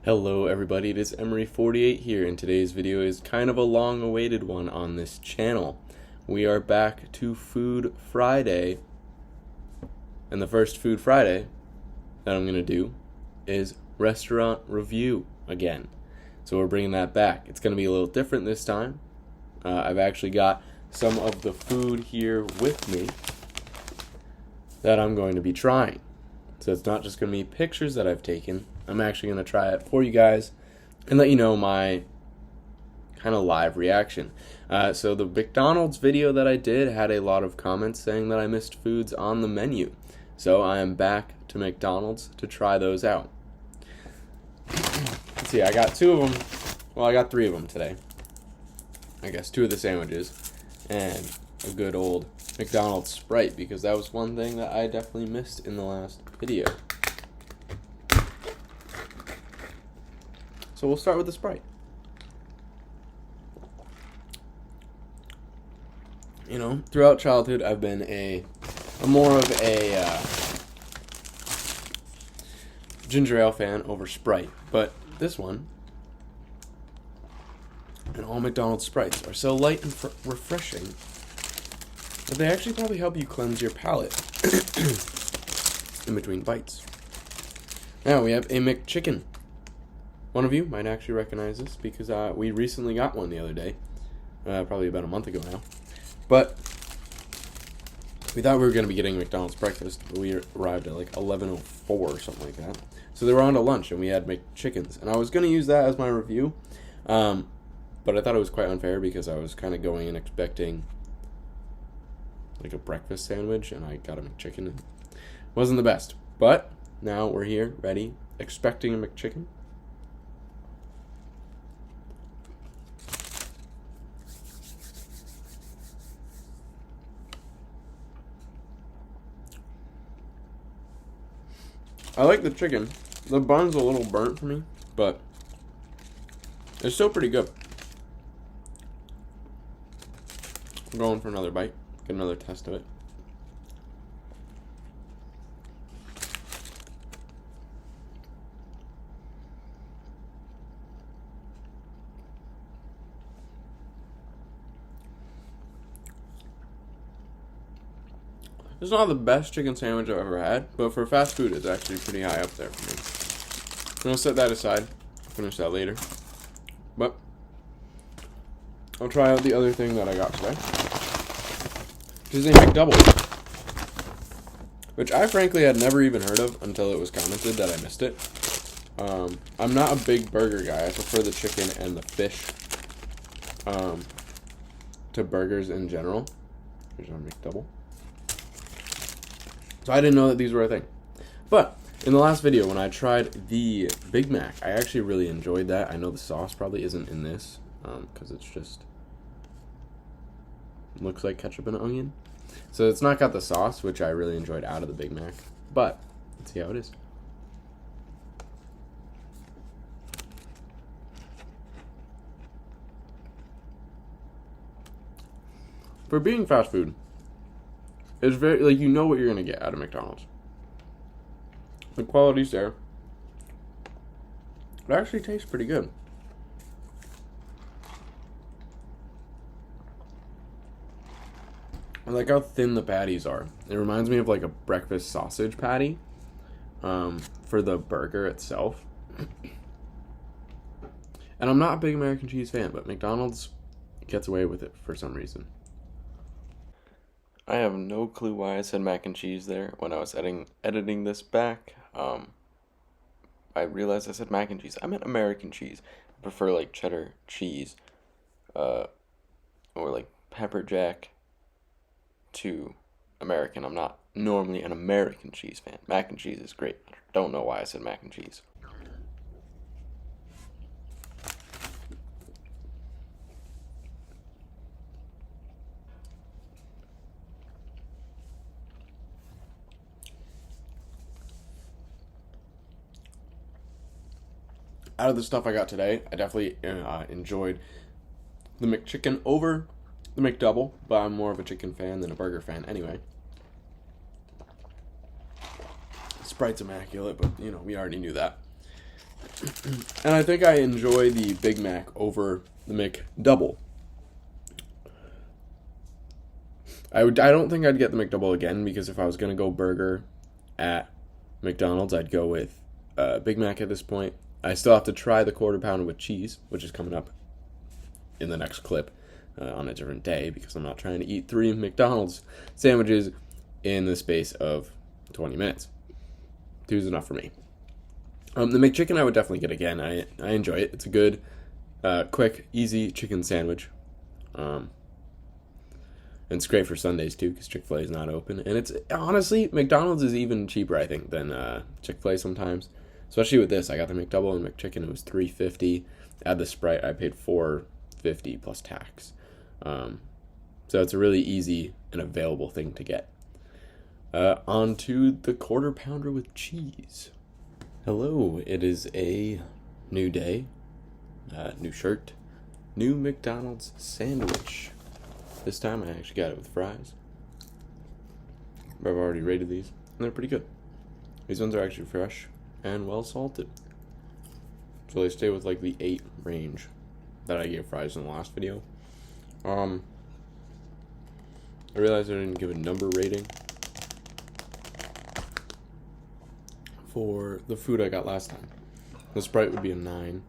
Hello everybody, it is Emery48 here, and today's video is kind of a long-awaited one on this channel. We are back to Food Friday, and the first Food Friday that I'm going to do is restaurant review again. So we're bringing that back. It's going to be a little different this time. I've actually got some of the food here with me that I'm going to be trying. So it's not just going to be pictures that I've taken. I'm actually going to try it for you guys and let you know my kind of live reaction. So the McDonald's video that I did had a lot of comments saying that I missed foods on the menu. So I am back to McDonald's to try those out. Let's see, I got two of them. Well, I got three of them today. I guess two of the sandwiches and a good old McDonald's Sprite, because that was one thing that I definitely missed in the last video. So we'll start with the Sprite. You know, throughout childhood, I've been more of a ginger ale fan over Sprite, but this one and all McDonald's Sprites are so light and refreshing that they actually probably help you cleanse your palate in between bites. Now we have a McChicken. One of you might actually recognize this because we recently got one the other day, probably about a month ago now. But we thought we were going to be getting McDonald's breakfast, but we arrived at like 11:04 or something like that. So they were on to lunch, and we had McChickens. And I was going to use that as my review, but I thought it was quite unfair because I was kind of going and expecting like a breakfast sandwich, and I got a McChicken. And it wasn't the best. But now we're here, ready, expecting a McChicken. I like the chicken. The bun's a little burnt for me, but it's still pretty good. I'm going for another bite. Get another test of it. It's not the best chicken sandwich I've ever had, but for fast food, it's actually pretty high up there for me. I'm going to set that aside. I'll finish that later. But I'll try out the other thing that I got today, which is a McDouble, which I frankly had never even heard of until it was commented that I missed it. I'm not a big burger guy. I prefer the chicken and the fish to burgers in general. Here's our McDouble. So I didn't know that these were a thing. But in the last video, when I tried the Big Mac, I actually really enjoyed that. I know the sauce probably isn't in this, because it's just looks like ketchup and onion. So it's not got the sauce, which I really enjoyed out of the Big Mac. But let's see how it is. For being fast food, it's very, like, you know what you're going to get out of McDonald's. The quality's there. It actually tastes pretty good. I like how thin the patties are. It reminds me of like a breakfast sausage patty for the burger itself. And I'm not a big American cheese fan, but McDonald's gets away with it for some reason. I have no clue why I said mac and cheese there when I was editing this back. I realized I said mac and cheese. I meant American cheese. I prefer like cheddar cheese or like pepper jack to American. I'm not normally an American cheese fan. Mac and cheese is great. Don't know why I said mac and cheese. Out of the stuff I got today, I definitely enjoyed the McChicken over the McDouble, but I'm more of a chicken fan than a burger fan anyway. Sprite's immaculate, but, you know, we already knew that. And I think I enjoy the Big Mac over the McDouble. I don't think I'd get the McDouble again, because if I was going to go burger at McDonald's, I'd go with Big Mac at this point. I still have to try the quarter pounder with cheese, which is coming up in the next clip on a different day, because I'm not trying to eat 3 McDonald's sandwiches in the space of 20 minutes. 2 is enough for me. The McChicken I would definitely get again. I enjoy it. It's a good, quick, easy chicken sandwich. And it's great for Sundays too, because Chick-fil-A is not open. And it's honestly, McDonald's is even cheaper, I think, than Chick-fil-A sometimes. Especially with this, I got the McDouble and McChicken. It was $3.50. Add the Sprite, I paid $4.50 plus tax. So it's a really easy and available thing to get. On to the quarter pounder with cheese. Hello, it is a new day, new shirt, new McDonald's sandwich. This time I actually got it with fries. I've already rated these, and they're pretty good. These ones are actually fresh and well salted. So they stay with like the 8 range that I gave fries in the last video. I realized I didn't give a number rating for the food I got last time. The Sprite would be a 9.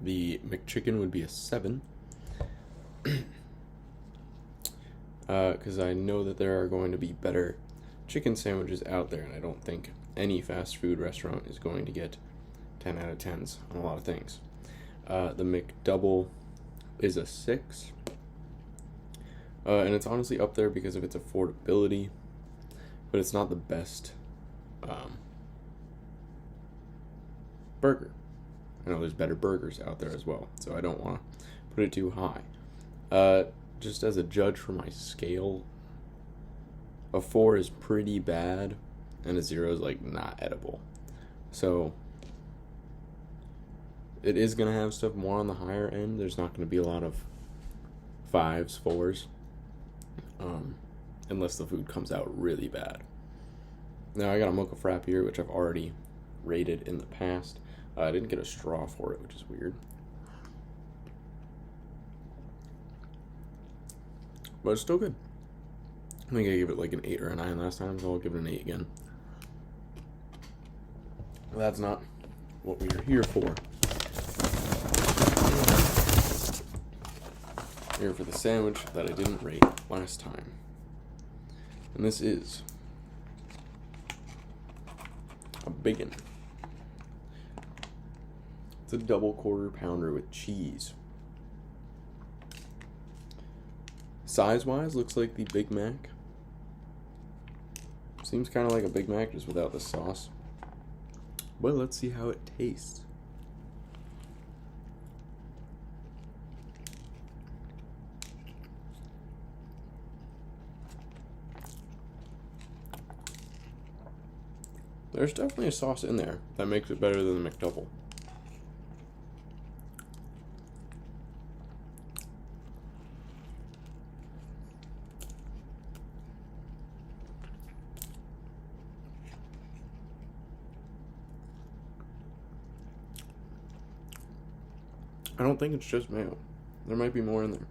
The McChicken would be a 7. Because I know that there are going to be better chicken sandwiches out there, and I don't think any fast food restaurant is going to get 10 out of 10s on a lot of things. The McDouble is a 6. And it's honestly up there because of its affordability, but it's not the best burger. I know there's better burgers out there as well, so I don't want to put it too high. Just as a judge for my scale, a 4 is pretty bad, and a 0 is like not edible. So it is going to have stuff more on the higher end. There's not going to be a lot of 5s, 4s, unless the food comes out really bad. Now I got a Mocha Frap here, which I've already rated in the past. I didn't get a straw for it, which is weird. But it's still good. I think I gave it like an 8 or a 9 last time, so I'll give it an 8 again. Well, that's not what we are here for. We're here for the sandwich that I didn't rate last time. And this is a big one. It's a double quarter pounder with cheese. Size-wise, looks like the Big Mac. Seems kind of like a Big Mac, just without the sauce. Well, let's see how it tastes. There's definitely a sauce in there that makes it better than the McDouble. I don't think it's just mayo. There might be more in there.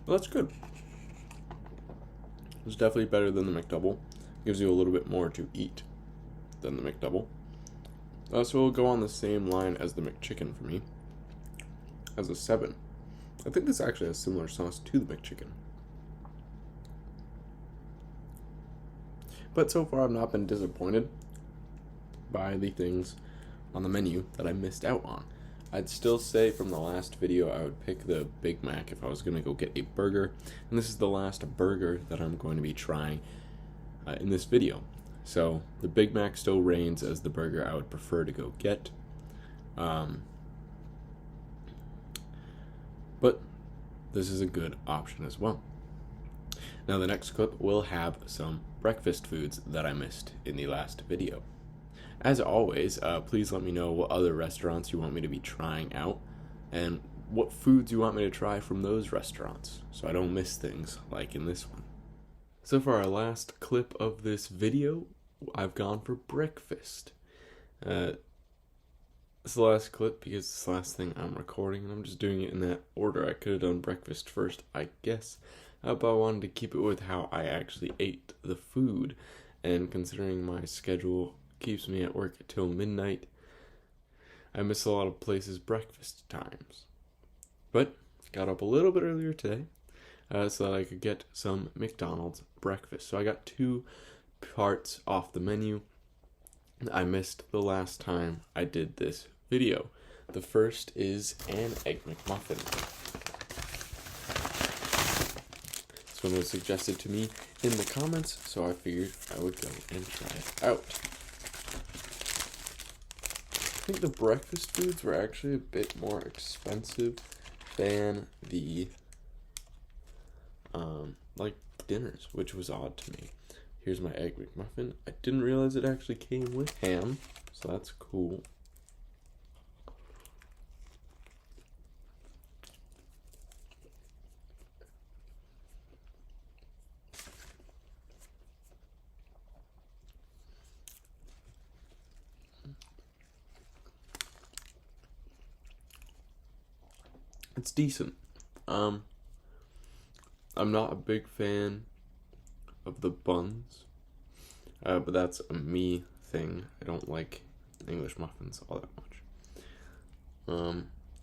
Well, that's good. It's definitely better than the McDouble. Gives you a little bit more to eat than the McDouble. So we'll go on the same line as the McChicken for me, as a 7. I think this actually has similar sauce to the McChicken. But so far I've not been disappointed by the things on the menu that I missed out on. I'd still say from the last video I would pick the Big Mac if I was going to go get a burger. And this is the last burger that I'm going to be trying in this video. So the Big Mac still reigns as the burger I would prefer to go get. But this is a good option as well. Now the next clip will have some breakfast foods that I missed in the last video. As always, please let me know what other restaurants you want me to be trying out and what foods you want me to try from those restaurants so I don't miss things like in this one. So for our last clip of this video, I've gone for breakfast. It's the last clip because it's the last thing I'm recording, and I'm just doing it in that order. I could have done breakfast first, I guess, but I wanted to keep it with how I actually ate the food, and considering my schedule keeps me at work till midnight, I miss a lot of places' breakfast times. But got up a little bit earlier today so that I could get some McDonald's breakfast. So I got 2 parts off the menu I missed the last time I did this video. The first is an Egg McMuffin. This one was suggested to me in the comments, so I figured I would go and try it out. I think the breakfast foods were actually a bit more expensive than the dinners, which was odd to me. Here's my Egg McMuffin. I didn't realize it actually came with ham, so that's cool. It's decent. I'm not a big fan of the buns, but that's a me thing. I don't like English muffins all that much.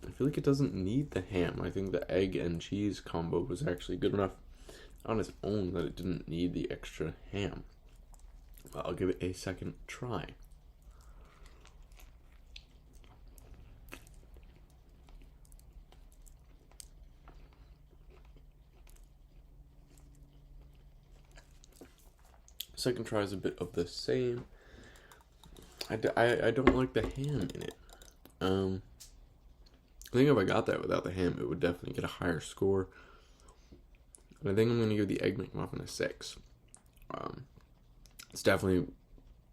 I feel like it doesn't need the ham. I think the egg and cheese combo was actually good enough on its own that it didn't need the extra ham. I'll give it a second try. Second try is a bit of the same. I don't like the ham in it. I think if I got that without the ham, it would definitely get a higher score. And I think I'm going to give the Egg McMuffin a 6. It's definitely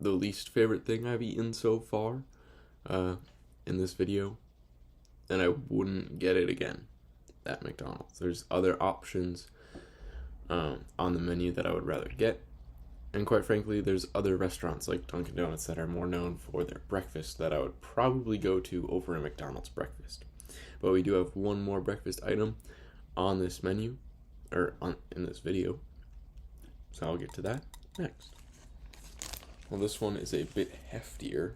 the least favorite thing I've eaten so far in this video. And I wouldn't get it again at McDonald's. There's other options on the menu that I would rather get. And quite frankly, there's other restaurants like Dunkin' Donuts that are more known for their breakfast that I would probably go to over a McDonald's breakfast. But we do have one more breakfast item on this menu, in this video. So I'll get to that next. Well, this one is a bit heftier.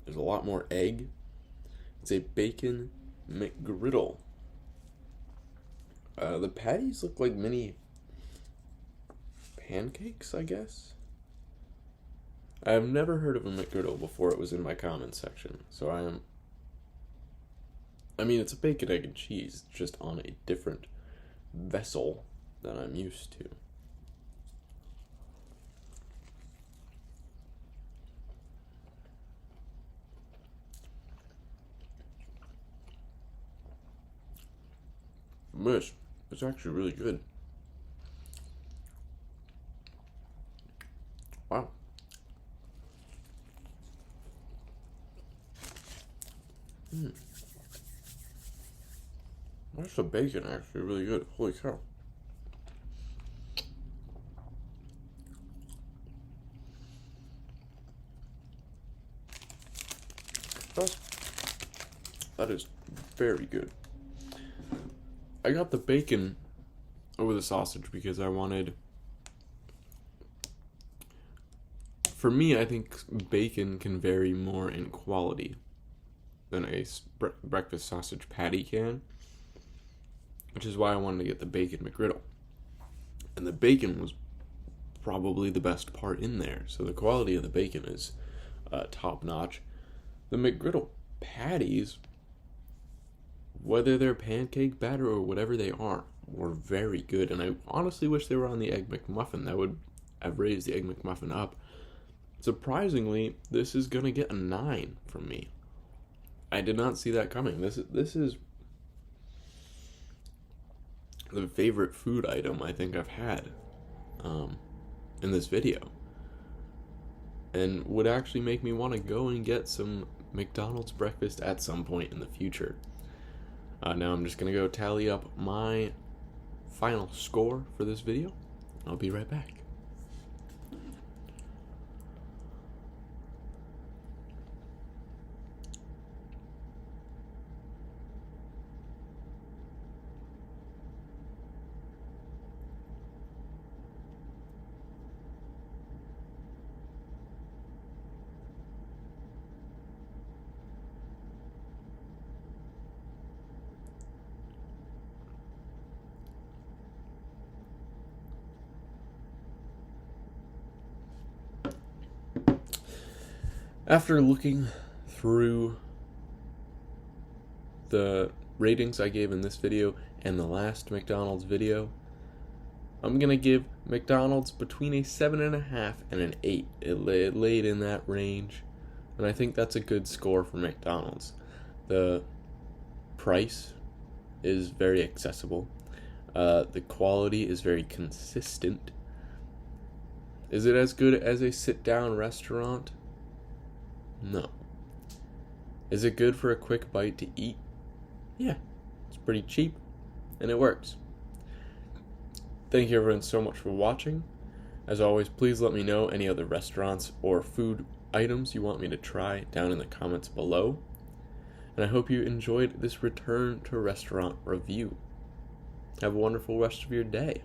There's a lot more egg. It's a bacon McGriddle. The patties look like mini pancakes, I guess. I've never heard of a McGriddle before it was in my comments section, so I mean, it's a bacon, egg, and cheese, just on a different vessel than I'm used to. But it's actually really good. Wow. That's the bacon actually really good. Holy cow. That is very good. I got the bacon over the sausage because I wanted... For me, I think bacon can vary more in quality than a breakfast sausage patty can, which is why I wanted to get the bacon McGriddle. And the bacon was probably the best part in there, so the quality of the bacon is top notch. The McGriddle patties, whether they're pancake batter or whatever they are, were very good, and I honestly wish they were on the Egg McMuffin. That would have raised the Egg McMuffin up. Surprisingly, this is gonna get a 9 from me. I did not see that coming. This is the favorite food item I think I've had in this video, and would actually make me want to go and get some McDonald's breakfast at some point in the future. Now I'm just gonna go tally up my final score for this video. I'll be right back. After looking through the ratings I gave in this video and the last McDonald's video, I'm going to give McDonald's between a 7.5 and an 8. It laid in that range, and I think that's a good score for McDonald's. The price is very accessible. The quality is very consistent. Is it as good as a sit-down restaurant? No. Is it good for a quick bite to eat? Yeah. It's pretty cheap, and it works. Thank you everyone so much for watching. As always, please let me know any other restaurants or food items you want me to try down in the comments below. And I hope you enjoyed this return to restaurant review. Have a wonderful rest of your day.